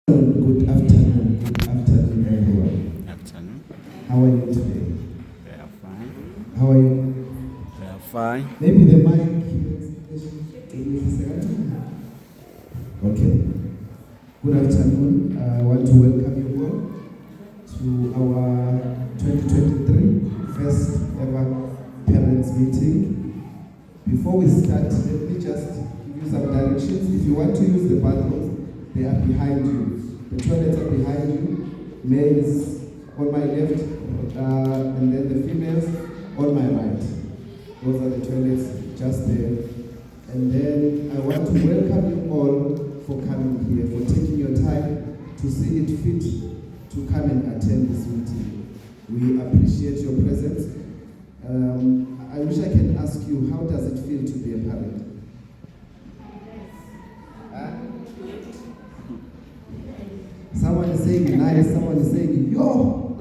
Good afternoon, everyone. Afternoon. How are you today? We are fine. How are you? We are fine. Maybe the mic. Okay. Good afternoon. I want to welcome you all to our 2023 first ever parents meeting. Before we start, let me just give you some directions. If you want to use the bathrooms, they are behind you. The toilets are behind you. Males on my left, and then the females on my right. Those are the toilets just there. And then I want to welcome you all for coming here, for taking your time to see it fit to come and attend this meeting. We appreciate your presence. I wish I can ask you, how does it feel to be a parent? Someone is saying nice, someone is saying yo.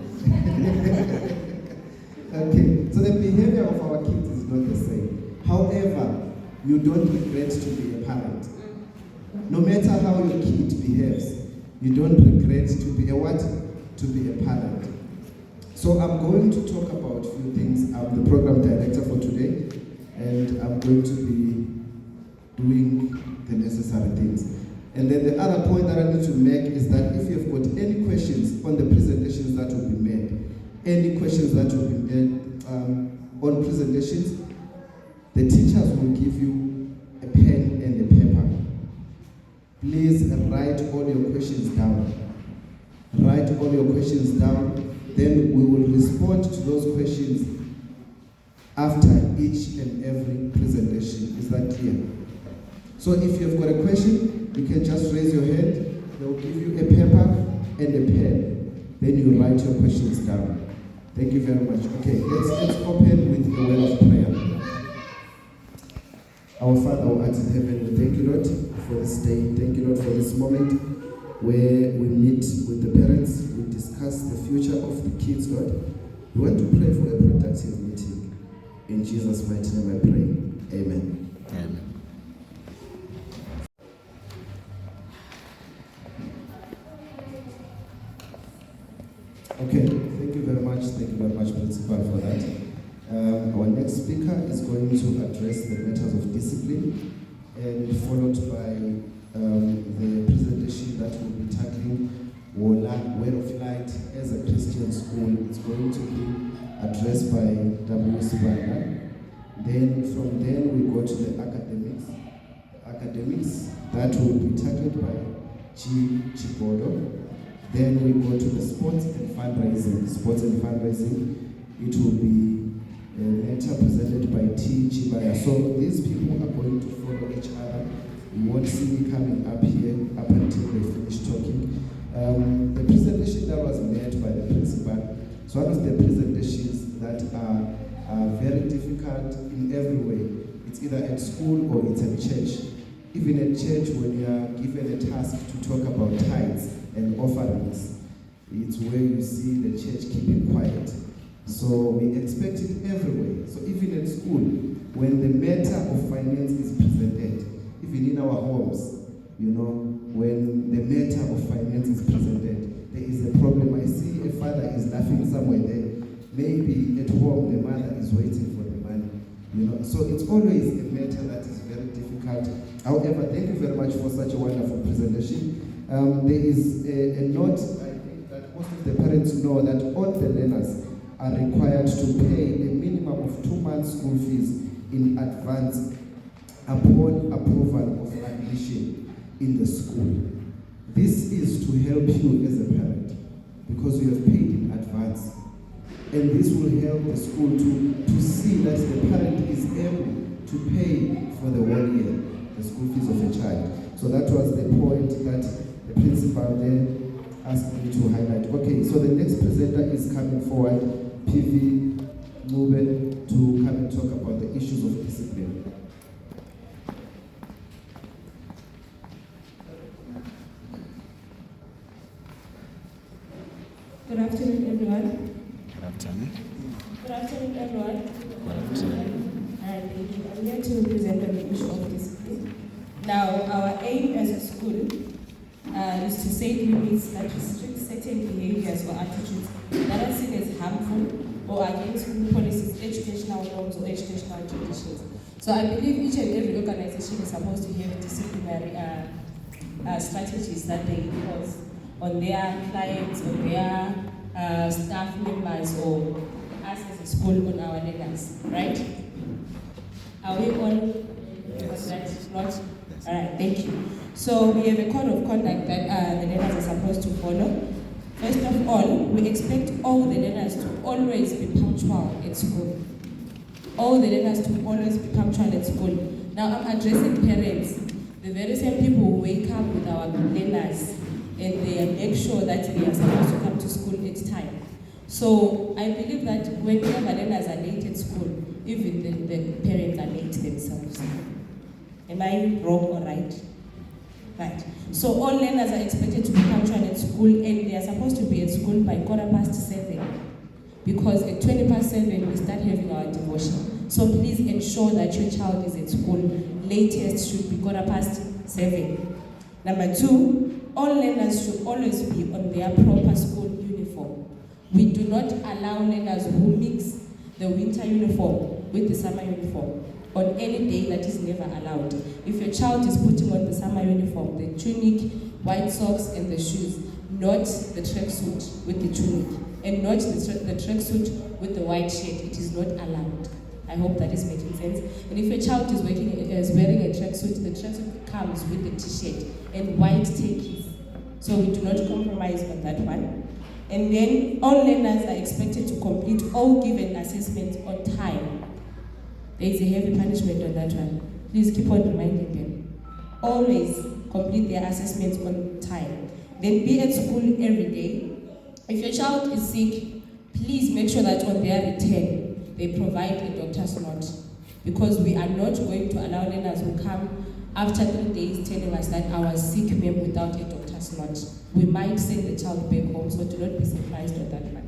Okay, so the behavior of our kids is not the same. However, you don't regret to be a parent. No matter how your kid behaves, you don't regret to be a what? To be a parent. So I'm going to talk about a few things. I'm the program director for today, and I'm going to be doing the necessary things. And then the other point that I need to make is that if you've got any questions on the presentations that will be made, any questions that will be made on presentations, the teachers will give you a pen and a paper. Please write all your questions down. Write all your questions down. Then we will respond to those questions after each and every presentation. Is that clear? So if you've got a question, you can just raise your hand. They will give you a paper and a pen. Then you write your questions down. Thank you very much. Okay, let's open with a word of prayer. Our Father who art in heaven, we thank you, Lord, for this day. Thank you, Lord, for this moment where we meet with the parents. We discuss the future of the kids, Lord. We want to pray for a productive meeting. In Jesus' mighty name I pray. Amen. Amen. Okay, thank you very much. Thank you very much, Principal, for that. Our next speaker is going to address the matters of discipline, and followed by the presentation that will be tackling Wola, Way of Light as a Christian school. It's going to be addressed by W. Sibanda. Then from there we go to the academics. Academics that will be tackled by G. Chibodo. Then we go to the sports and fundraising. Sports and fundraising, it will be a letter presented by T. Chibaya. So these people are going to follow each other. You won't see me coming up here up until they finish talking. The presentation that was made by the principal is one of the presentations that are very difficult in every way. It's either at school or it's at church. Even at church, when you are given a task to talk about tithes and offerings, it's where you see the church keeping quiet. So we expect it everywhere. So even at school, when the matter of finance is presented, even in our homes, when the matter of finance is presented, there is a problem. I see a father is laughing somewhere there. Maybe at home the mother is waiting for the money. So it's always a matter that is very difficult. However, thank you very much for such a wonderful presentation. There is a note, I think, that most of the parents know that all the learners are required to pay a minimum of 2 months school fees in advance upon approval of admission in the school. This is to help you as a parent because you have paid in advance. And this will help the school to see that the parent is able to pay for the 1 year, the school fees of a child. So that was the point that the principal then asked me to highlight. Okay, so the next presenter is coming forward, PV Mube, to come and talk about the issues of discipline. Good afternoon, everyone. Good afternoon. Good afternoon, everyone. Good afternoon. I'm here to present on the issue of discipline. Now, our aim as a school is to set limits that restrict certain behaviors or attitudes that are seen as harmful or against school policies, educational norms, or educational traditions. So I believe each and every organization is supposed to have disciplinary strategies that they impose on their clients, on their staff members, or us as a school, on our learners, right? Are we on? Yes. That's not? All right, thank you. So we have a code of conduct that the learners are supposed to follow. First of all, we expect all the learners to always be punctual at school. All the learners to always be punctual at school. Now I'm addressing parents, the very same people who wake up with our learners and they make sure that they are supposed to come to school at time. So I believe that whenever learners are late at school, even the parents are late themselves. Am I wrong or right? Right. So all learners are expected to be punctual at school, and they are supposed to be at school by 7:15. Because at 7:20 we start having our devotion. So please ensure that your child is at school. Latest should be 7:15. Number 2, all learners should always be on their proper school uniform. We do not allow learners who mix the winter uniform with the summer uniform on any day. That is never allowed. If your child is putting on the summer uniform, the tunic, white socks and the shoes, not the tracksuit with the tunic, and not the tracksuit with the white shirt, it is not allowed. I hope that is making sense. And if your child is wearing a tracksuit, the tracksuit comes with the t-shirt and white takis. So we do not compromise on that one. And then all learners are expected to complete all given assessments on time. There is a heavy punishment on that one. Please keep on reminding them. Always complete their assessments on time. Then be at school every day. If your child is sick, please make sure that on their return, they provide a doctor's note. Because we are not going to allow learners who come after 3 days telling us that I was sick, ma'am, without a doctor's note. We might send the child back home, so do not be surprised on that one.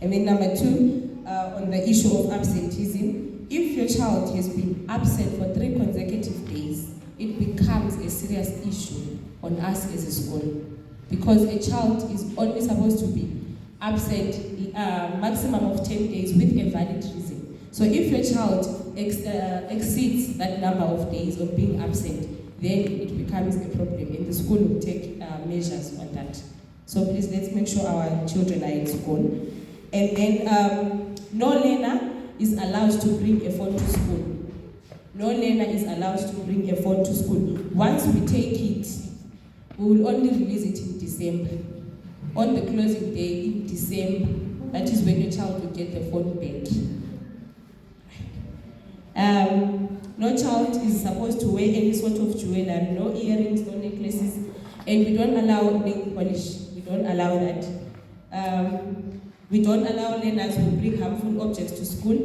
And then number 2, on the issue of absenteeism, if your child has been absent for 3 consecutive days, it becomes a serious issue on us as a school. Because a child is only supposed to be absent maximum of 10 days with a valid reason. So if your child exceeds that number of days of being absent, then it becomes a problem, and the school will take measures on that. So please, let's make sure our children are at school. And then no learner is allowed to bring a phone to school. No learner is allowed to bring a phone to school. Once we take it, we will only release it in December. On the closing day in December, that is when your child will get the phone back. No child is supposed to wear any sort of jewelry, no earrings, no necklaces, and we don't allow nail polish. We don't allow that. We don't allow learners who bring harmful objects to school,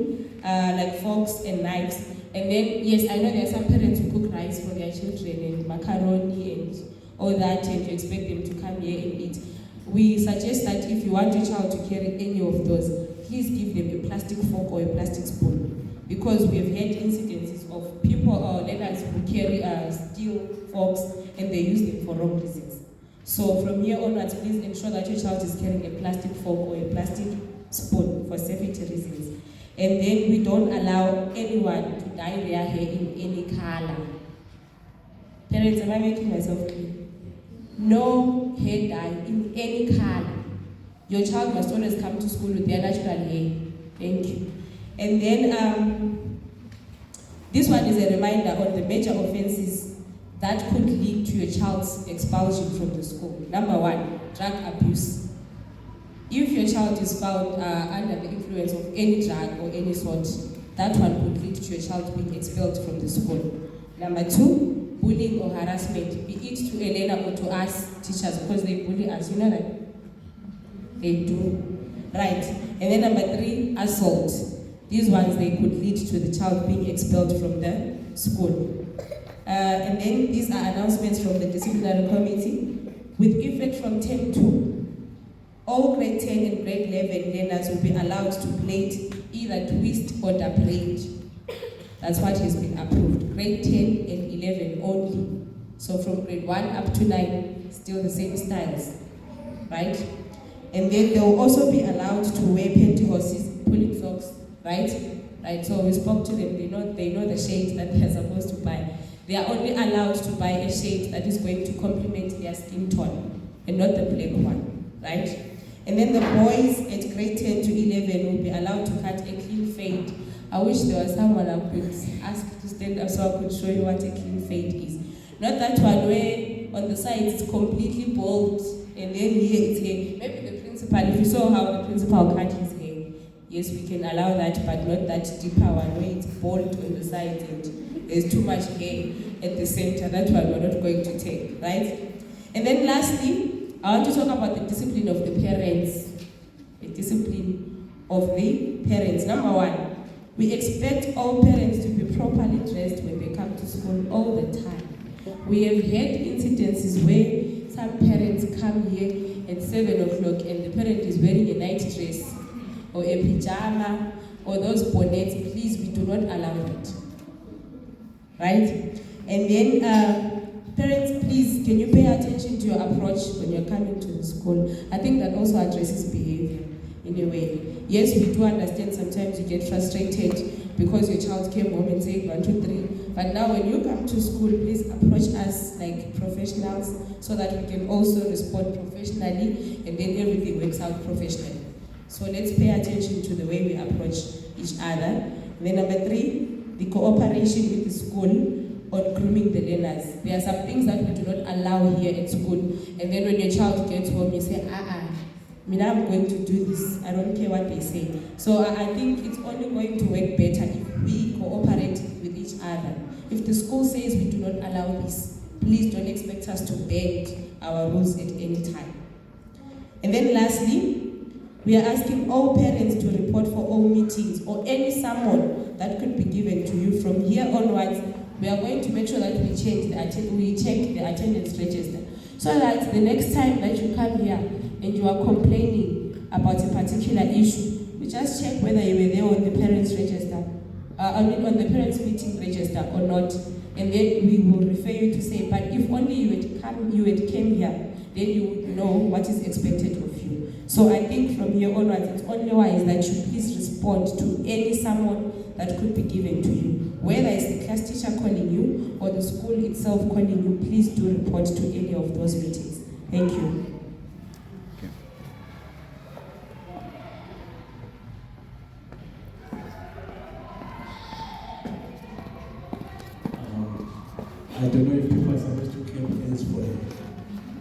like forks and knives. And then, yes, I know there are some parents who cook rice for their children and macaroni and all that, and you expect them to come here and eat. We suggest that if you want your child to carry any of those, please give them a plastic fork or a plastic spoon. Because we have had incidences of people or learners who carry steel forks and they use them for wrong reasons. So from here onwards, please ensure that your child is carrying a plastic fork or a plastic spoon for safety reasons. And then we don't allow anyone to dye their hair in any color. Parents, am I making myself clear? No hair dye in any color. Your child must always come to school with their natural hair. Thank you. And then this one is a reminder on the major offenses that could lead to your child's expulsion from the school. Number 1, drug abuse. If your child is found under the influence of any drug or any sort, that one could lead to your child being expelled from the school. Number 2, bullying or harassment, be it to a learner or to us teachers, because they bully us. You know that? They do. Right. And then number 3, assault. These ones, they could lead to the child being expelled from the school. And then these are announcements from the disciplinary committee. With effect from term 2, all grade 10 and grade 11 learners will be allowed to play either twist or double range. That's what has been approved. Grade 10 and 11 only. So from grade 1 up to 9, still the same styles, right? And then they will also be allowed to wear pantyhose, pulling socks, right? Right, so we spoke to them, they know the shades that they're supposed to buy. They are only allowed to buy a shade that is going to complement their skin tone and not the black one, right? And then the boys at grade 10 to 11 will be allowed to cut a clean fade. I wish there was someone I could ask to stand up so I could show you what a clean fade is. Not that one where on the sides it's completely bald and then here it's hair. Maybe the principal, if you saw how the principal cut his hair, yes, we can allow that, but not that deeper one where it's bald on the sides and there's too much hair at the center. That one we're not going to take, right? And then lastly, I want to talk about the discipline of the parents. The discipline of the parents. Number one, we expect all parents to be properly dressed when they come to school all the time. We have had incidences where some parents come here at 7 o'clock and the parent is wearing a night dress or a pajama or those bonnets. Please, we do not allow that. Right? And then parents, please, can you pay attention to your approach when you're coming to the school? I think that also addresses behavior in a way. Yes, we do understand sometimes you get frustrated because your child came home and said 1, 2, 3. But now when you come to school, please approach us like professionals so that we can also respond professionally and then everything works out professionally. So let's pay attention to the way we approach each other. And then number 3, the cooperation with the school on grooming the learners. There are some things that we do not allow here at school. And then when your child gets home, you say, I'm going to do this. I don't care what they say. So I think it's only going to work better if we cooperate with each other. If the school says we do not allow this, please don't expect us to bend our rules at any time. And then lastly, we are asking all parents to report for all meetings or any summon that could be given to you. From here onwards, we are going to make sure that we check the attendance register so that the next time that you come here and you are complaining about a particular issue, we just check whether you were there on the parents' register, on the parents' meeting register or not, and then we will refer you to say, but if only you had came here, then you would know what is expected of you. So I think from here onwards, it's only wise that you please respond to any summon that could be given to you. Whether it's the class teacher calling you or the school itself calling you, please do report to any of those meetings. Thank you. I don't know if people are supposed to clap hands for him.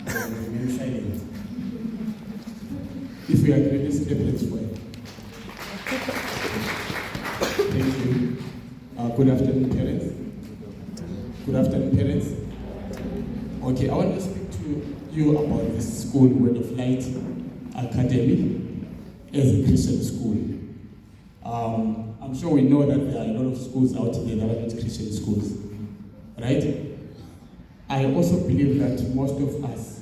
Remain silent. If we agree, let's clap hands for him. Thank you. Good afternoon, parents. Good afternoon, parents. Okay, I want to speak to you about this school, Word of Light Academy, as a Christian school. I'm sure we know that there are a lot of schools out there that are not Christian schools, right? I also believe that most of us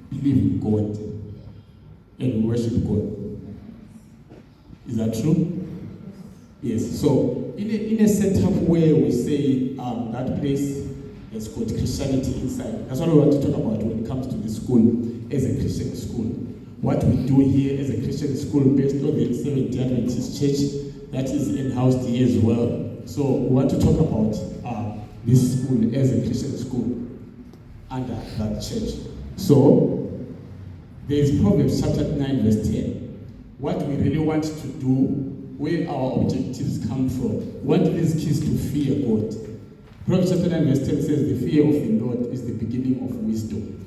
believe in God and worship God. Is that true? Yes. So in a setup where we say that place has got Christianity inside, that's what we want to talk about when it comes to the school as a Christian school. What we do here as a Christian school based on the Seventh-day Adventist Church that is in-housed here as well. So we want to talk about this school as a Christian school under that church. So there is Proverbs chapter 9 verse 10. What we really want to do, where our objectives come from, we want these kids to fear God. Proverbs chapter 9 verse 10 says, the fear of the Lord is the beginning of wisdom,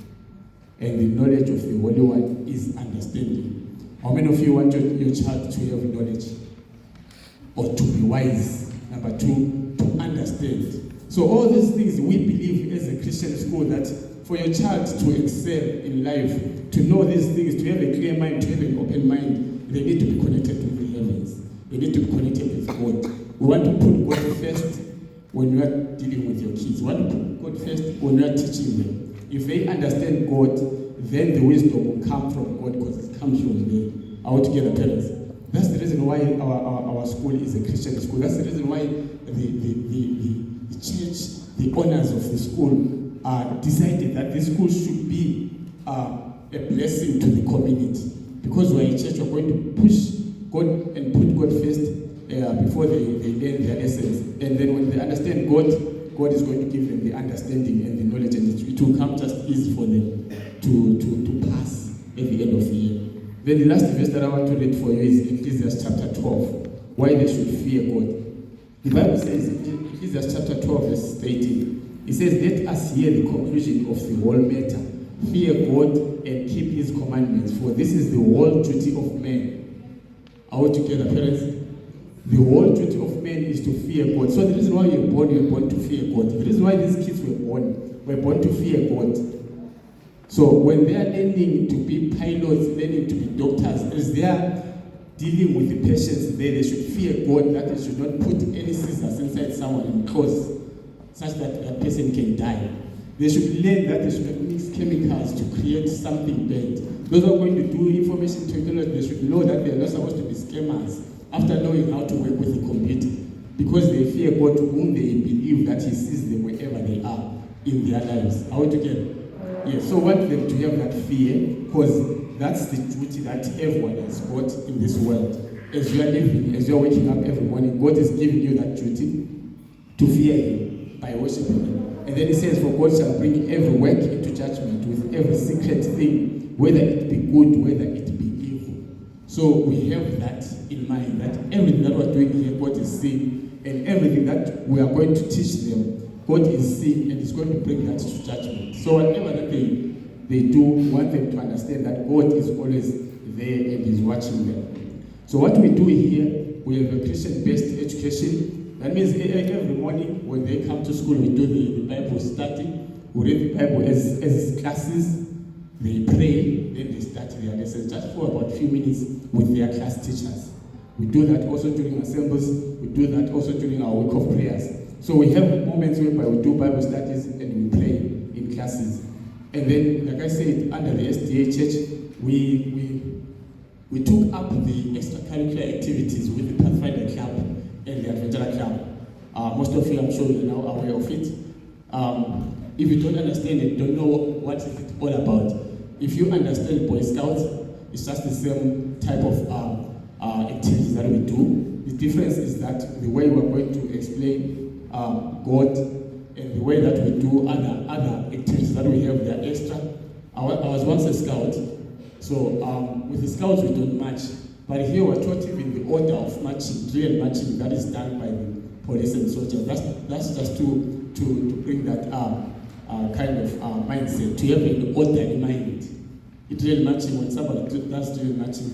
and the knowledge of the Holy One is understanding. How many of you want your child to have knowledge or to be wise? Number 2, to understand. So all these things we believe as a Christian school that for your child to excel in life, to know these things, to have a clear mind, to have an open mind, they need to be connected with the heavens. They need to be connected with God. We want to put God first when we are dealing with your kids. We want to put God first when we are teaching them. If they understand God, then the wisdom will come from God because it comes from them. Are we together, parents? That's the reason why our school is a Christian school. That's the reason why the church, the owners of the school, decided that this school should be a blessing to the community. Because we're a church, we're going to push God and put God first before they learn their lessons. And then when they understand God, God is going to give them the understanding and the knowledge, and it will come just easy for them to pass at the end of the year. Then the last verse that I want to read for you is Ecclesiastes chapter 12, why they should fear God. The Bible says in Ecclesiastes chapter 12, verse 18, it says, "Let us hear the conclusion of the whole matter. Fear God and keep his commandments, for this is the whole duty of man." Are we together, parents? The whole duty of man is to fear God. So the reason why you're born to fear God. The reason why these kids were born to fear God. So when they are learning to be pilots, learning to be doctors, as they are dealing with the patients there, they should fear God, that they should not put any scissors inside someone and cause such that that person can die. They should learn that they should not mix chemicals to create something bad. Those who are going to do information technology, they should know that they are not supposed to be scammers after knowing how to work with the computer, because they fear God, to whom they believe that he sees them wherever they are in their lives. Are we together? Yes, so want them to have that fear, because that's the duty that everyone has got in this world. As you are living, as you are waking up every morning, God is giving you that duty to fear him by worshiping him. And then he says, "For God shall bring every work into judgment with every secret thing, whether it be good, whether it be evil." So we have that in mind, that everything that we're doing here, God is seeing, and everything that we are going to teach them, God is seeing, and is going to bring that to judgment. So whatever that they do, we want them to understand that God is always there and is watching them. So what we do here, we have a Christian-based education. That means every morning when they come to school, we do the Bible study. We read the Bible as classes. They pray, then they start their lessons just for about a few minutes with their class teachers. We do that also during assemblies. We do that also during our week of prayers. So we have moments whereby we do Bible studies and we pray in classes. And then, like I said, under the SDA Church, we took up the extracurricular activities with the Pathfinder Club and the Adventurer Club. Most of you, I'm sure, are now aware of it. If you don't understand it, don't know what is it all about. If you understand Boy Scouts, it's just the same type of activities that we do. The difference is that the way we're going to explain God and the way that we do other activities that we have, they're extra. I was once a scout, so with the scouts we don't march. But here we're taught even the order of marching, drill marching, that is done by the police and soldiers. That's just to bring that kind of mindset, to have an order in mind. Drill marching, when somebody does drill marching,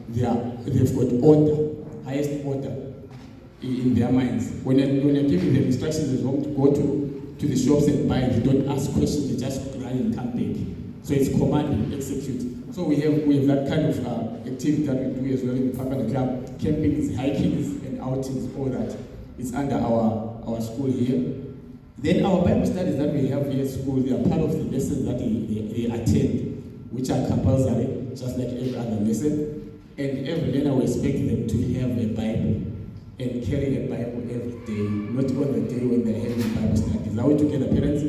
they've got order, highest order in their minds. When you're giving them instructions, they want to go to the shops and buy. They don't ask questions, they just run and come back. So it's command and execute. So we have that kind of activity that we do as well in the Pathfinder Club. Campings, hikings, and outings, all that is under our school here. Then our Bible studies that we have here at school, they are part of the lessons that they attend, which are compulsory, just like every other lesson. And every learner will expect them to have a Bible and carry a Bible every day, not on the day when they're having Bible studies. Are we together, parents?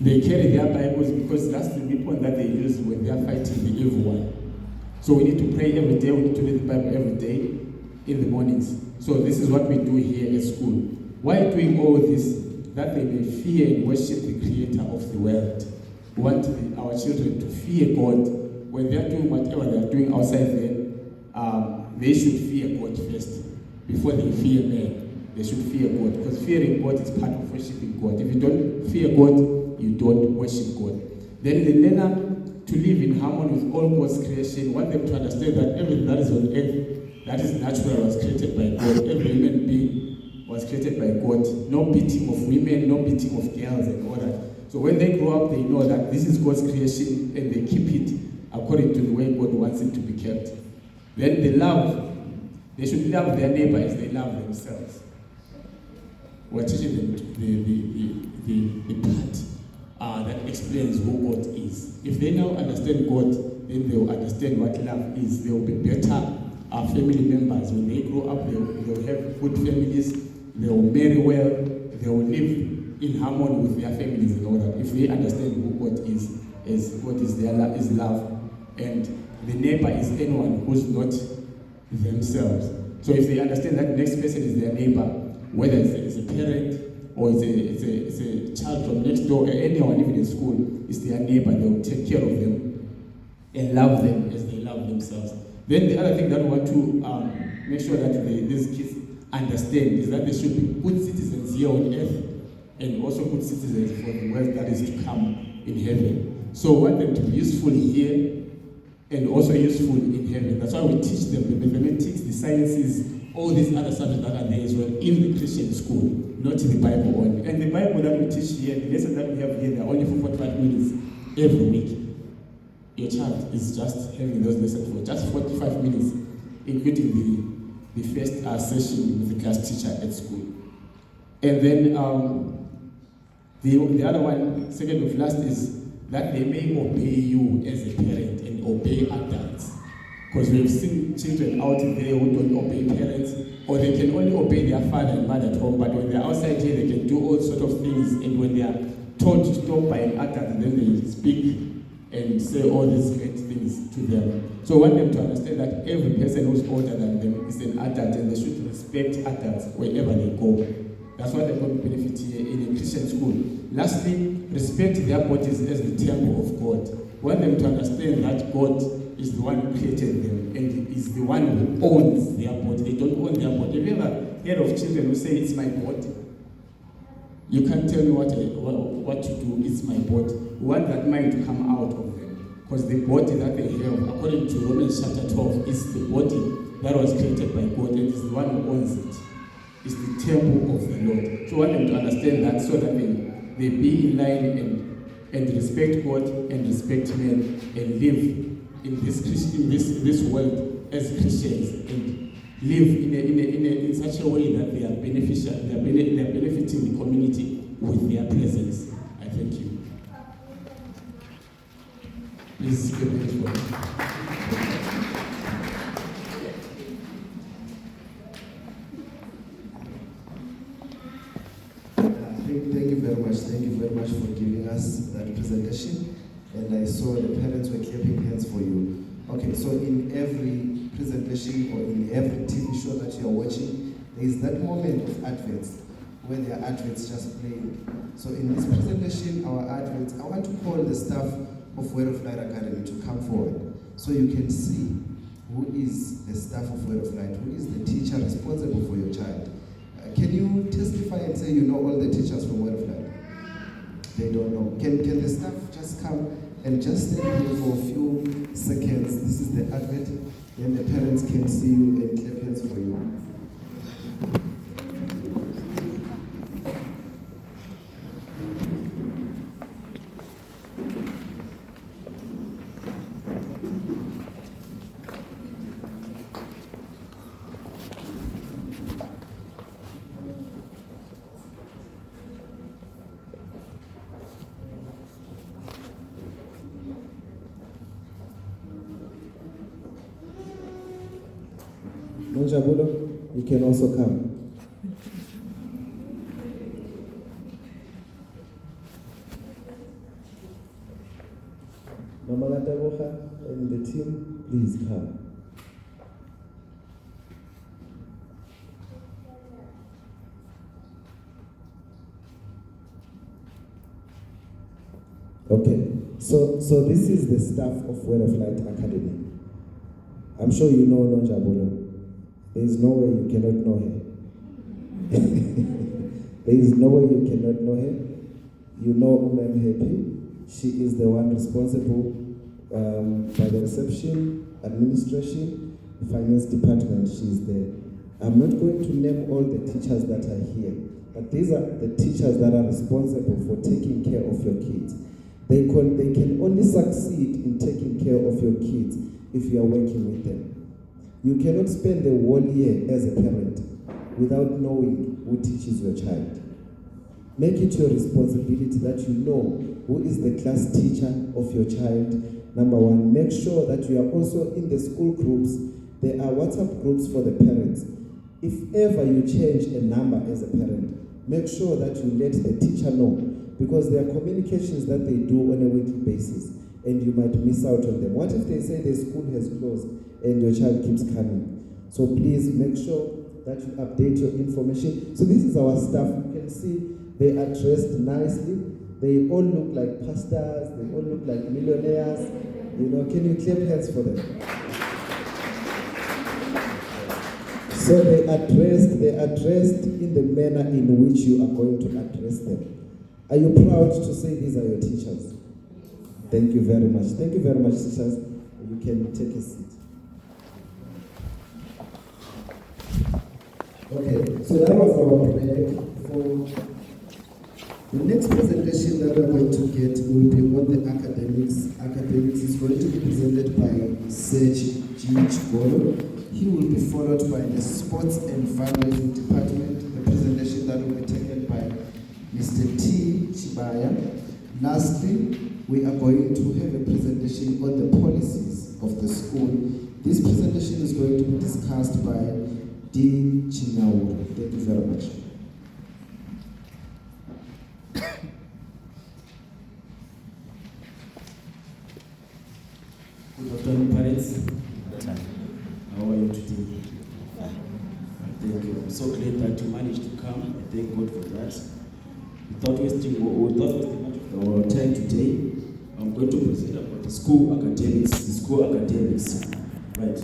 They carry their Bibles because that's the weapon that they use when they are fighting the evil one. So we need to pray every day, we need to read the Bible every day in the mornings. So this is what we do here at school. Why doing all this? That they may fear and worship the Creator of the world. We want our children to fear God. When they are doing whatever they are doing outside there, they should fear God first. Before they fear man, they should fear God. Because fearing God is part of worshiping God. If you don't fear God, you don't worship God. Then the learner to live in harmony with all God's creation, want them to understand that everything that is on earth, that is natural, was created by God. Every human being was created by God. No beating of women, no beating of girls and all that. So when they grow up, they know that this is God's creation and they keep it according to the way God wants it to be kept. Then they should love their neighbor as they love themselves. We're teaching them the part that explains who God is. If they now understand God, then they will understand what love is. They will be better family members. When they grow up, they will have good families. They will marry well. They will live in harmony with their families and all that. If they understand who God is what is their is love, and the neighbor is anyone who's not themselves. So if they understand that the next person is their neighbor, whether it's a parent or it's a child from next door, or anyone even in school, is their neighbor, they will take care of them and love them as they love themselves. Then the other thing that we want to make sure that these kids understand is that they should be good citizens here on earth and also good citizens for the world that is to come in heaven. So we want them to be useful here and also useful in heaven. That's why we teach them the mathematics, the sciences, all these other subjects that are there as well in the Christian school, not the Bible only. And the Bible that we teach here, the lessons that we have here, they're only for 45 minutes every week. Your child is just having those lessons for just 45 minutes, including the first session with the class teacher at school. And then the other one, second of last, is that they may obey you as a parent and obey adults. Because we've seen children out there who don't obey parents, or they can only obey their father and mother at home, but when they're outside here, they can do all sorts of things, and when they are told to stop by an adult, then they speak and say all these great things to them. So I want them to understand that every person who's older than them is an adult, and they should respect adults wherever they go. That's what they're going to benefit here in a Christian school. Lastly, respect their bodies as the temple of God. I want them to understand that God is the one who created them, and is the one who owns their body. They don't own their body. Have you ever heard of children who say, "It's my body"? You can't tell me what to do, it's my body. We want that mind to come out of them. Because the body that they have, according to Romans chapter 12, is the body that was created by God, and is the one who owns it. It's the temple of the Lord. So I want them to understand that, so that they be in line and respect God and respect men, and live in this world as Christians, and live in such a way that they are beneficial, they are benefiting the community with their presence. I thank you. Please give me this one. Thank you very much. Thank you very much for giving us that presentation. And I saw the parents were clapping hands for you. Okay, so in every presentation or in every TV show that you are watching, there is that moment of adverts where there are adverts just playing. So in this presentation, our adverts, I want to call the staff of Word of Light Academy to come forward so you can see who is the staff of Word of Light, who is the teacher responsible for your child. Can you testify and say you know all the teachers from Word of Light? They don't know. Can the staff just come and just stand here for a few seconds? This is the advert. Then the parents can see you and clap hands for you. Monjabulo, you can also come. Mama Lataboha and the team, please come. Okay, so this is the staff of Word of Light Academy. I'm sure you know Nonjabulo. There is no way you cannot know her. There is no way you cannot know her. You know Happy. She is the one responsible by the reception, administration, finance department. She's there. I'm not going to name all the teachers that are here, but these are the teachers that are responsible for taking care of your kids. They can only succeed in taking care of your kids if you are working with them. You cannot spend the whole year as a parent without knowing who teaches your child. Make it your responsibility that you know who is the class teacher of your child. Number one, make sure that you are also in the school groups. There are WhatsApp groups for the parents. If ever you change a number as a parent, make sure that you let the teacher know, because there are communications that they do on a weekly basis and you might miss out on them. What if they say the school has closed and your child keeps coming? So please make sure that you update your information. So this is our staff. You can see they are dressed nicely. They all look like pastors. They all look like millionaires. You know, can you clap hands for them? So they are dressed in the manner in which you are going to address them. Are you proud to say these are your teachers? Thank you very much. Thank you very much, teachers. You can take a seat. Okay, so that was our prayer for the next presentation that we're going to get will be on the academics. Academics is going to be presented by Serge Golo. He will be followed by the Sports and Fundraising Department, the presentation that will be taken by Mr. T. Chibaya. Lastly, we are going to have a presentation on the policies of the school. This presentation is going to be discussed by D. Chinawuru. Thank you very much. Good afternoon, parents. How are you today? Thank you. I'm so glad that you managed to come. I thank God for that. Without wasting much of our time today, I'm going to present about the school academics. Right.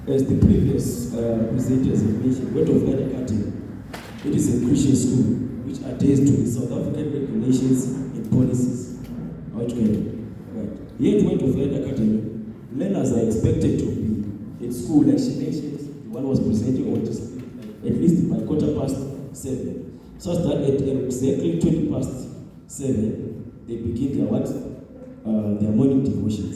As the previous presenters have mentioned, Word of God Academy, it is a Christian school which adheres to the South African regulations and policies. Altogether. Right. Here at Word of God Academy, learners are expected to be at school, like she mentioned, the one was presenting on just at least by 7:15, so that at exactly 7:20, they begin their morning devotions.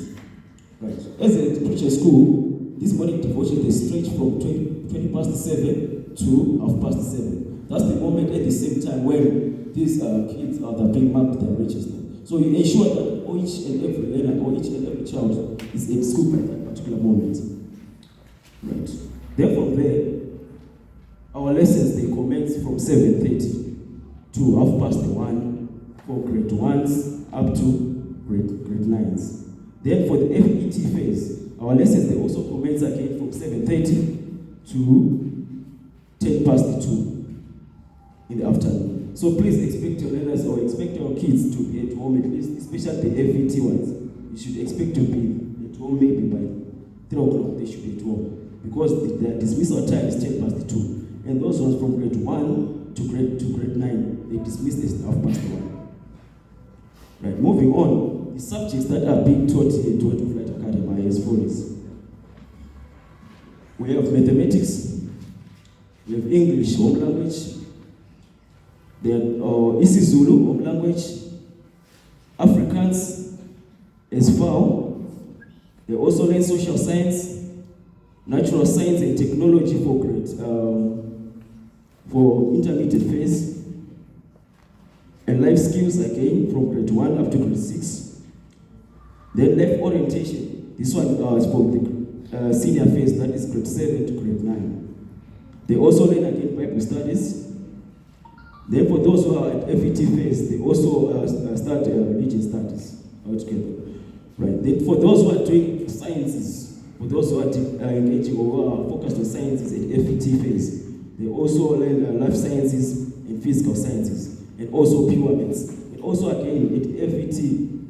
Right. As a Christian school, this morning devotion is stretched from 7:20 to 7:30. That's the moment at the same time when these kids are being marked their register. So you ensure that each and every learner or each and every child is in school by that particular moment. Right. Then from there, our lessons they commence from 7:30 to 1:30 for grade 1s up to grade 9s. Then for the FET phase, our lessons they also commence again from 7:30 to 2:10 in the afternoon. So please expect your learners or expect your kids to be at home at least, especially the FET ones. You should expect to be at home maybe by 3:00 they should be at home, because their dismissal time is 2:10. And those ones from grade 1 to grade 9, they dismiss at 1:30. Right, moving on, the subjects that are being taught here at Word of Light Academy are as follows. We have mathematics, we have English, home language, then isiZulu, home language, Afrikaans, as FAO. They also learn social science, natural science and technology for intermediate phase, and life skills again from grade 1 up to grade 6. Then life orientation, this one is for the senior phase, that is grade 7 to grade 9. They also learn again Bible studies. Then for those who are at FET phase, they also start religion studies altogether. Right. Then for those who are doing sciences, for those who are engaging or who are focused on sciences at FET phase, they also learn life sciences and physical sciences, and also pure maths. And also again at FET,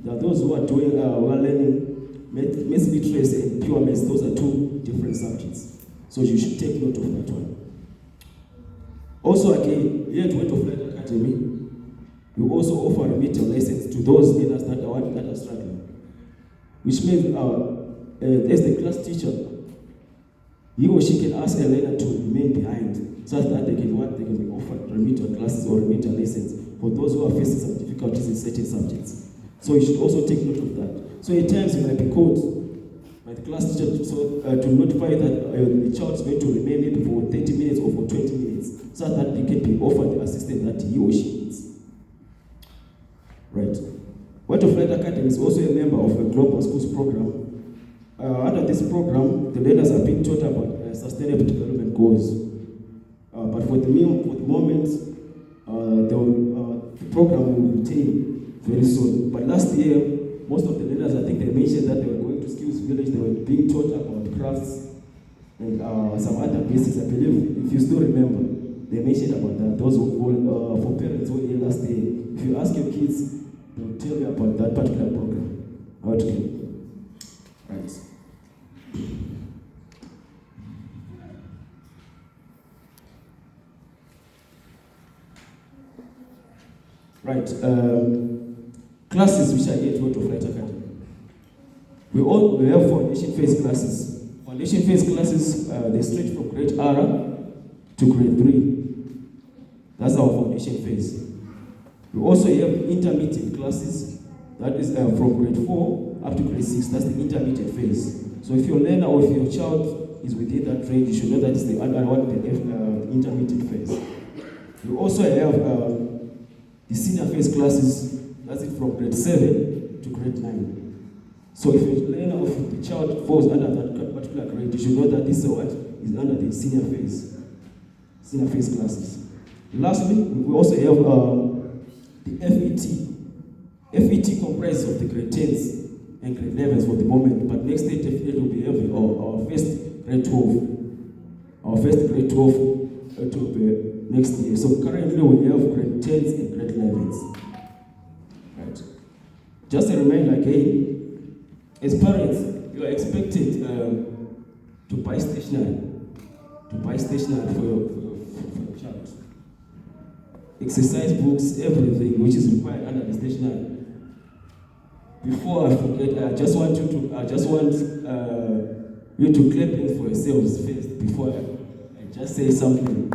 there are those who are doing who are learning maths literacy and pure maths. Those are two different subjects, so you should take note of that one. Also again, here at Word of Light Academy, we also offer remedial lessons to those learners that are struggling, which means as the class teacher, he or she can ask a learner to remain behind, so that they can be offered remedial classes or remedial lessons for those who are facing some difficulties in certain subjects. So you should also take note of that. So at times you might be called by the class teacher to notify that the child is going to remain maybe for 30 minutes or for 20 minutes, so that they can be offered the assistance that he or she needs. Right. Word of Light Academy is also a member of a Global Schools program. Under this program, the learners are being taught about sustainable development goals. But for the moment, the program will retain very soon. But last year, most of the learners, I think they mentioned that they were going to Skills Village, they were being taught about crafts and some other basics. I believe, if you still remember, they mentioned about that. Those who for parents who were here last year, if you ask your kids, they'll tell you about that particular program. Okay. Right. Right. Classes which are here to Word of Light Academy. We have foundation phase classes. Foundation phase classes, they stretch from grade R to grade 3. That's our foundation phase. We also have intermediate classes, that is from grade 4 up to grade 6. That's the intermediate phase. So if your learner or if your child is within that range, you should know that it's the intermediate phase. We also have the senior phase classes, that's it from grade 7 to grade 9. So if your learner or if the child falls under that particular grade, you should know that this is what is under the senior phase classes. Lastly, we also have the FET. FET comprises of the grade 10s and grade 11s for the moment, but next year definitely will be having our first grade 12. Our first grade 12 will be next year. So currently we have grade 10s and grade 11s. Right. Just a reminder again, as parents, you are expected to buy stationery. For your child. Exercise books, everything which is required under the stationery. Before I forget, I just want you to clap hands for yourselves first before I just say something.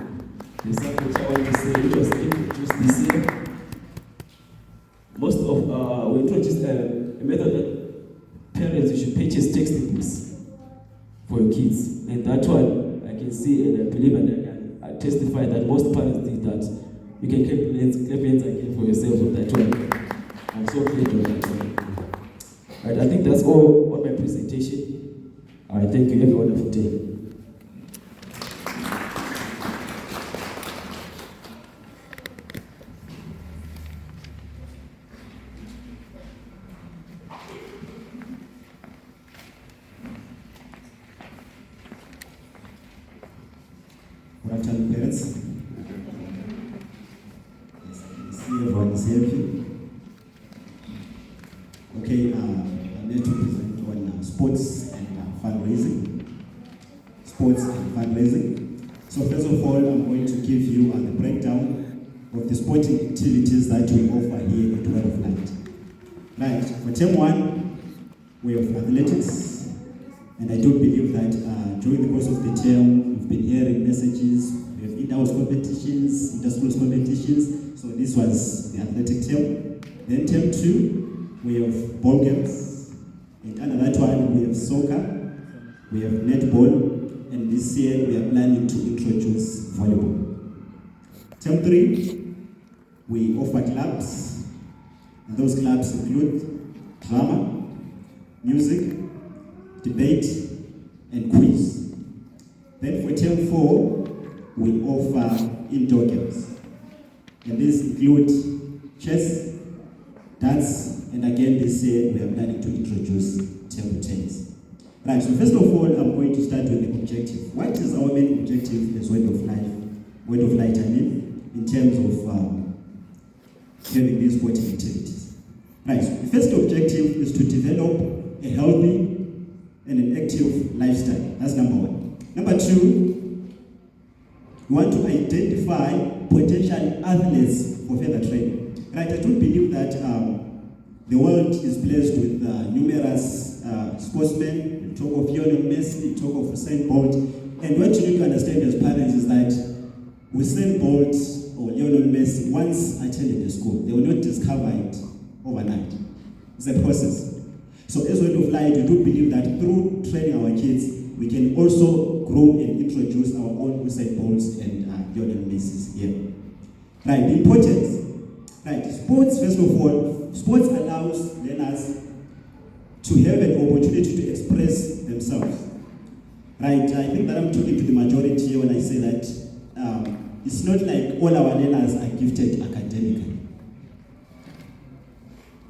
There's something which I want to say, which was introduced this year. We introduced a method that parents, you should purchase textbooks for your kids. And that one, I can see and I believe and I testify that most parents did that. You can clap hands again for yourselves on that one. I'm so glad of that one. Right, I think that's all on my presentation. All right, thank you. Have a wonderful day. Good afternoon, parents. Yes, I can see everyone is happy. Okay, I'm here to present on sports and fundraising. Sports and fundraising. So first of all, I'm going to give you the breakdown of the sporting activities that we offer here at Word of Light. Right, for term 1, we have athletics. And I do believe that during the course of the term, we've been hearing messages, we have in-house competitions, inter-schools competitions. So this was the athletic term. Then term 2, we have ball games. And under that one, we have soccer, we have netball, and this year we are planning to introduce volleyball. Term 3, we offer clubs. And those clubs include drama, music, debate, and quiz. Then for term 4, we offer indoor games. And these include chess, dance, and again this year we are planning to introduce table tennis. Right, so first of all, I'm going to start with the objective. What is our main objective as Word of Light, in terms of having these sporting activities? Right, so the first objective is to develop a healthy and an active lifestyle. That's number 1. Number 2, we want to identify potential athletes for further training. Right, I do believe that the world is blessed with numerous sportsmen. We talk of Lionel Messi, we talk of Usain Bolt. And what you need to understand as parents is that Usain Bolt or Lionel Messi once attended the school. They will not discover it overnight. It's a process. So as Word of Light, we do believe that through training our kids, we can also groom and introduce our own Usain Bolts and Lionel Messi's here. Right, the importance. Right, sports, first of all, sports allows learners to have an opportunity to express themselves. Right, I think that I'm talking to the majority when I say that it's not like all our learners are gifted academically. academically.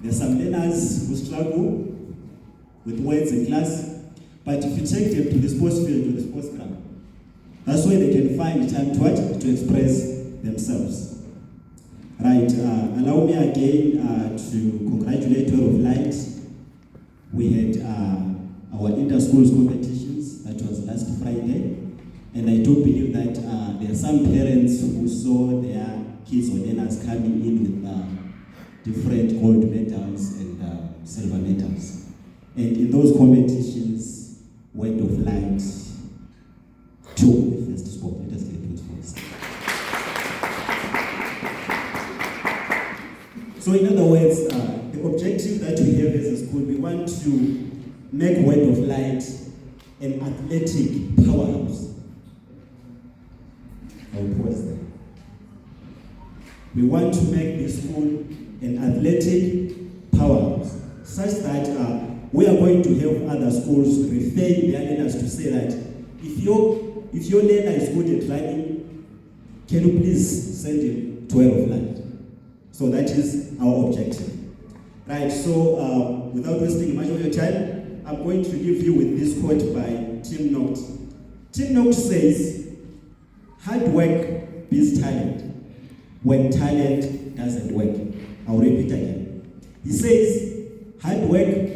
There are some learners who struggle with words in class, but if you take them to the sports field or the sports club, that's where they can find time to what? To express themselves. Right, allow me again to congratulate All of Light. We had our inter-schools competitions, that was last Friday, and I do believe that there are some parents who saw their kids or learners coming in with different gold medals and silver medals. And in those competitions, Word of Light took the first spot. Let us get it first. So in other words, the objective that we have as a school, we want to make Word of Light an athletic powerhouse. I'll pause there. We want to make the school an athletic powerhouse, such that we are going to help other schools refer their learners to say that if your learner is good at running, can you please send him to Word of Light? So that is our objective. Right, so without wasting much of your time, I'm going to leave you with this quote by Tim Noct. Tim Noct says, hard work beats talent when talent doesn't work. I'll repeat again. He says, hard work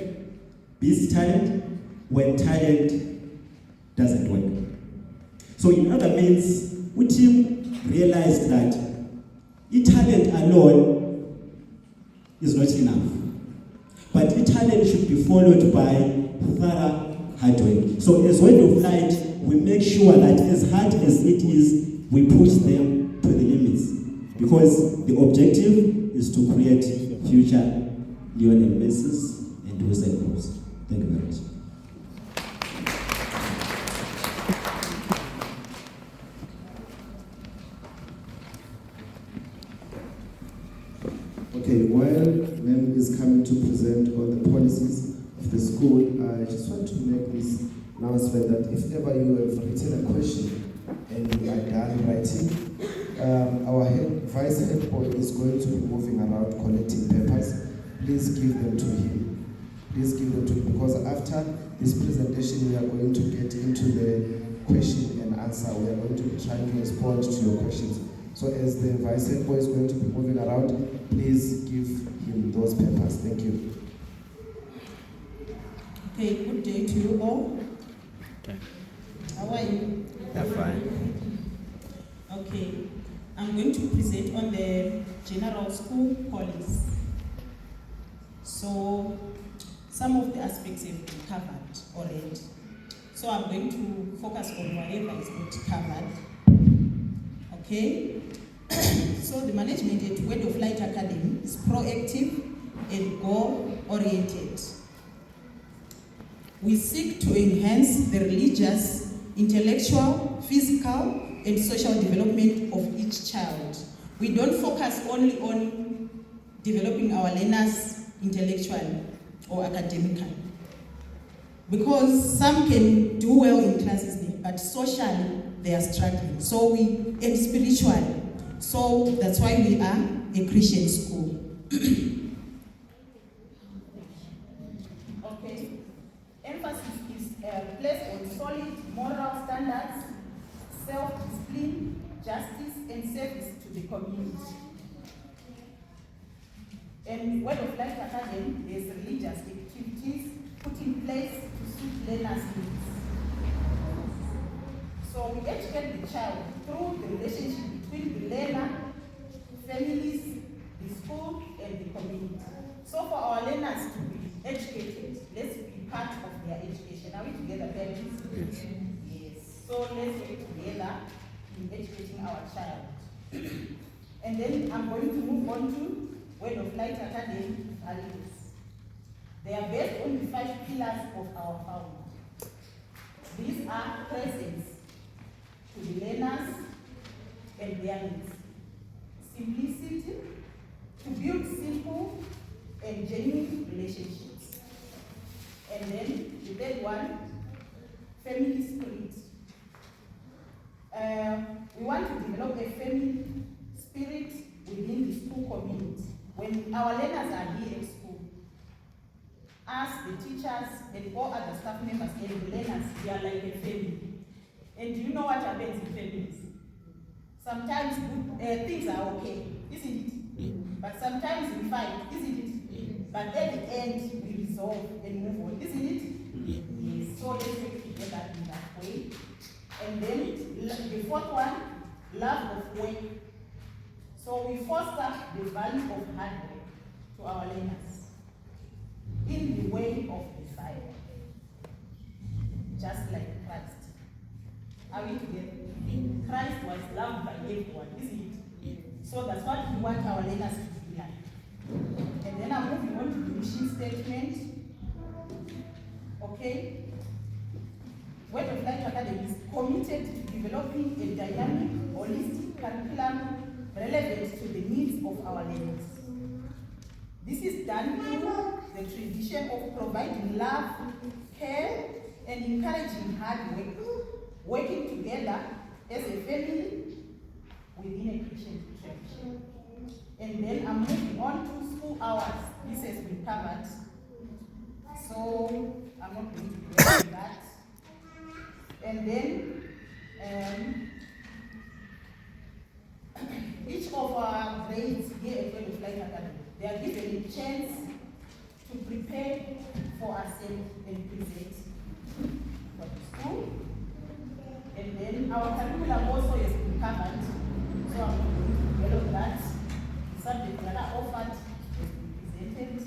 beats talent when talent doesn't work. So in other means, Tim realized that talent alone is not enough. But talent should be followed by thorough hard work. So as Word of Light, we make sure that as hard as it is, we push them to the limits. Because the objective is to create future Lionel Messi's and Usain Bolt's. Thank you very much. Okay, while Mem is coming to present all the policies of the school, I just want to make this announcement that if ever you have written a question and you are done writing, our vice head boy is going to be moving around collecting papers. Please give them to him. Please give them to him, because after this presentation we are going to get into the question and answer. We are going to be trying to respond to your questions. So as the vice head boy is going to be moving around, please give him those papers. Thank you. Okay, good day to you all. Okay. How are you? Yeah, fine. Okay, I'm going to present on the general school policy. So some of the aspects have been covered already. So I'm going to focus on whatever is not covered. Okay? So the management at Word of Light Academy is proactive and goal-oriented. We seek to enhance the religious, intellectual, physical, and social development of each child. We don't focus only on developing our learners intellectually or academically. Because some can do well in classes, but socially they are struggling. So and spiritually. So that's why we are a Christian school. Okay. Emphasis is placed on solid moral standards, self-discipline, justice, and service to the community. And Word of Light Academy, there's religious activities put in place to suit learners' needs. So we educate the child through the relationship between the learner, families, the school, and the community. So for our learners to be educated, let's be part of their education. Are we together, parents? Yes. Yes. So let's work together in educating our child. And then I'm going to move on to Word of Light Academy values. They are based on the 5 pillars of our founding. These are presence to the learners and their needs, simplicity, to build simple and genuine relationships, and then the third one, family spirit. We want to develop a family spirit within the school. school community. When our learners are here at school, us, the teachers, and all other staff members and the learners, they are like a family. And do you know what happens in families? Sometimes things are okay, isn't it? But sometimes we fight, isn't it? But at the end, we resolve and move on, isn't it? Yes. So let's work together in that way. And then the fourth one, love of work. So we foster the value of hard work to our learners in the way of the Bible, just like Christ. Are we together? Christ was loved by everyone, isn't it? So that's what we want our learners to be like. And then I'm moving on to the mission statement. Okay? Word of Life Academy is committed to developing a dynamic, holistic curriculum relevant to the needs of our learners. This is done through the tradition of providing love, care, and encouraging hard work, working together as a family within a Christian tradition. And then I'm moving on to school hours. This has been covered, so I'm not going to go into that. And then each of our grades here at Word of Life Academy, they are given a chance to prepare for ourselves and present for the school. And then our curriculum also has been covered, so I'm going to develop that. The subjects that are offered has been presented.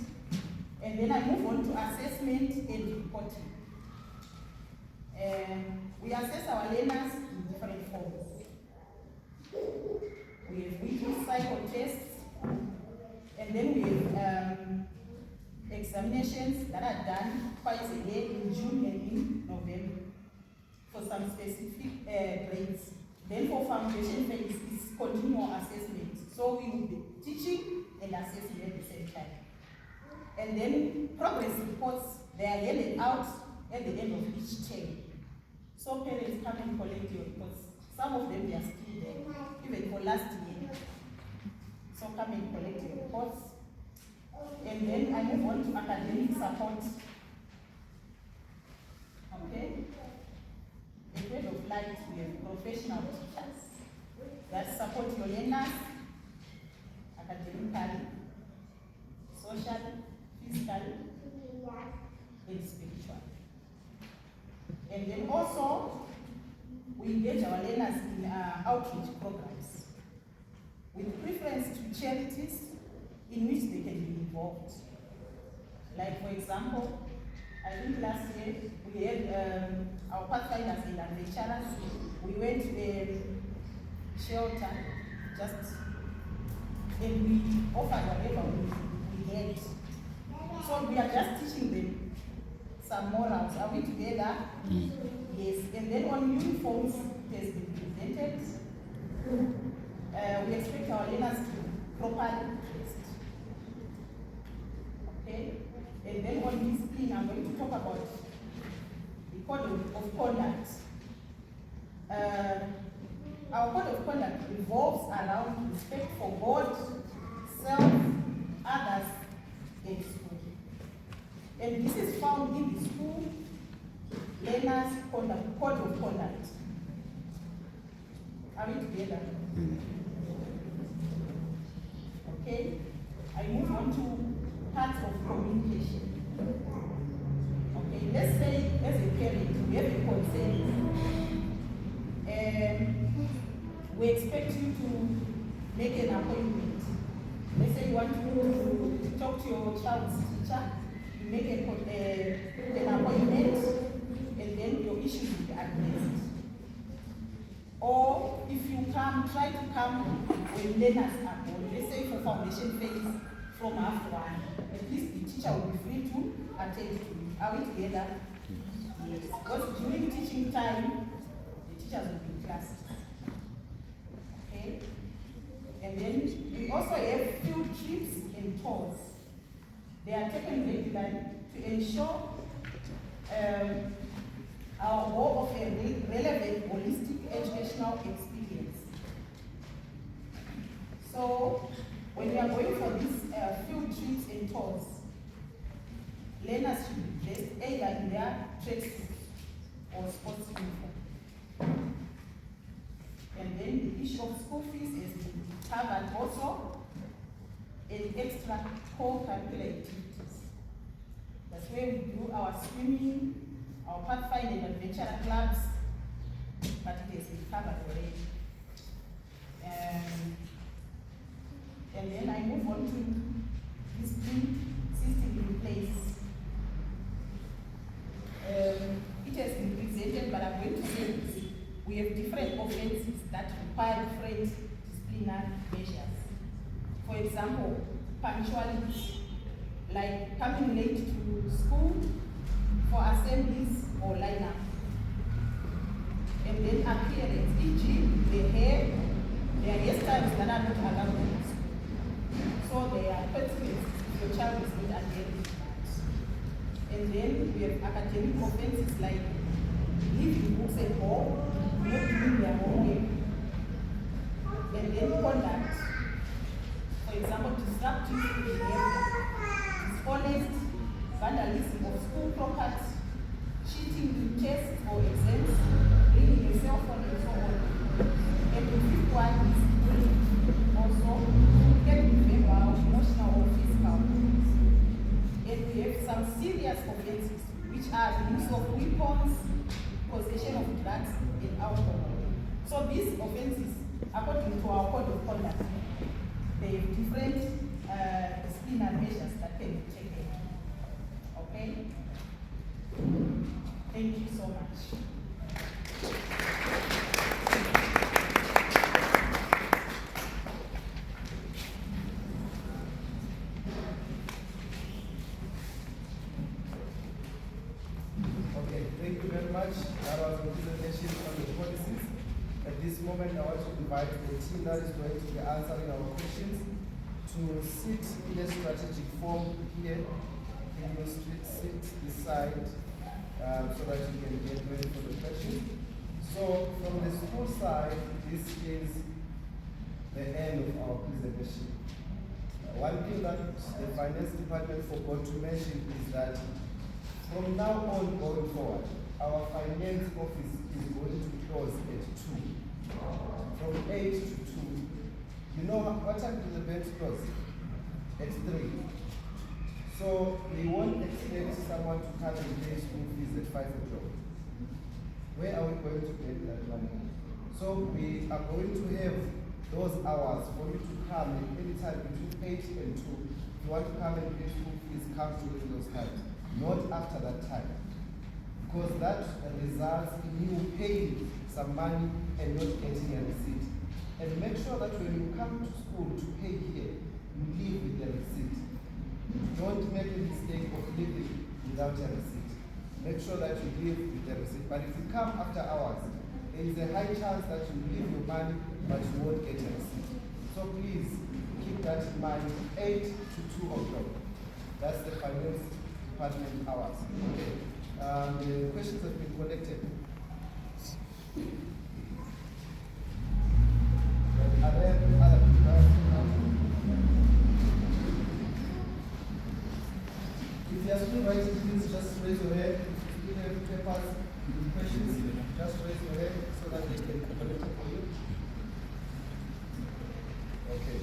And then I move on to assessment and reporting. We assess our learners in different forms. We have weekly cycle tests, and then we have examinations that are done twice a year in June and in November for some specific grades. Then for foundation phase is continual assessment. So we will be teaching and assessing at the same time. And then progress reports, they are handed out at the end of each term. So parents come and collect your reports. Some of them they are still there, even for last year. So come and collect your reports. And then I move on to academic support. Okay? The Word of Light, we have professional teachers that support your learners academically, socially, physically, and spiritually. And then also, we engage our learners in outreach programs with preference to charities in which they can be involved. Like for example, I think last year we had our pathfinders and adventurers. We went to a shelter and we offered whatever we had. So we are just teaching them some morals. Are we together? Yes. And then on uniforms, it has been presented. We expect our learners to properly dress. Okay? And then on discipline, I'm going to talk about the code of conduct. Our code of conduct revolves around respect for God, self, others, and school. And this is found in the school learners' code of conduct. Are we together? Okay. I move on to parts of communication. Okay, let's say as a parent, we have a concern. We expect you to make an appointment. Let's say you want to talk to your child's teacher, you make an appointment, and then your issues will be addressed. Or if you try to come when learners are born, let's say for foundation phase from half one, at least the teacher will be free to attend to you. Are we together? Yes. Because during teaching time, the teachers will be in class. Okay? And then we also have field trips and tours. They are taken regularly to ensure our goal of a relevant, holistic educational experience. So, when we are or sports uniform. And then the issue of school fees is covered also in extra co-curricular activities. That's where we do our swimming, our pathfinding and adventure clubs, but it has been covered already. And then I move on to this system in place. It has been presented, but I'm going to say this. We have different offenses that require different disciplinary measures. For example, punctuality, like coming late to school for assemblies or lineup. And then appearance, e.g., their hairstyles that are not allowed in school. So there are consequences if your child is not adhering to that. And then we have academic offenses like leaving books at home, not doing their homework. And then conduct, for example, disruptive behavior, dishonest, vandalism of school property, cheating in tests or exams, bringing a cell phone and so on. And the fifth one is bullying. Also, can be verbal, emotional, or physical. And we have some serious offenses, which are the use of weapons, possession of drugs, and alcohol. So these offenses, according to our code of conduct, they have different disciplinary measures that can be taken. Okay? Thank you so much. Okay, thank you very much. That was the presentation on the policies. At this moment, I want to invite the team that is going to be answering our questions to sit in a strategic form here in your street seat beside so that you can get ready for the questions. So from the school side, this is the end of our presentation. One thing that the finance department forgot to mention is that from now on going forward, our finance office is going to close at 2. From 8 to 2. You know what time do the banks close? At 3. So they won't expect someone to come and pay school fees at 5 o'clock. Where are we going to get that money? So we are going to have those hours for you to come at any time between 8 and 2. If you want to come and pay school fees, come during those times, not after that time. Because that results in you paying some money and not getting a receipt. And make sure that when you come to school to pay here, you leave with the receipt. Don't make a mistake of leaving without a receipt. Make sure that you leave with the receipt. But if you come after hours, there is a high chance that you leave your money, but you won't get a receipt. So please keep that in mind. 8 to 2 o'clock. That's the finance department hours. Okay. The questions have been collected. Are there other people? If you are still writing, please just raise your hand. If you have papers with questions, just raise your hand so that they can collect it for you. Okay.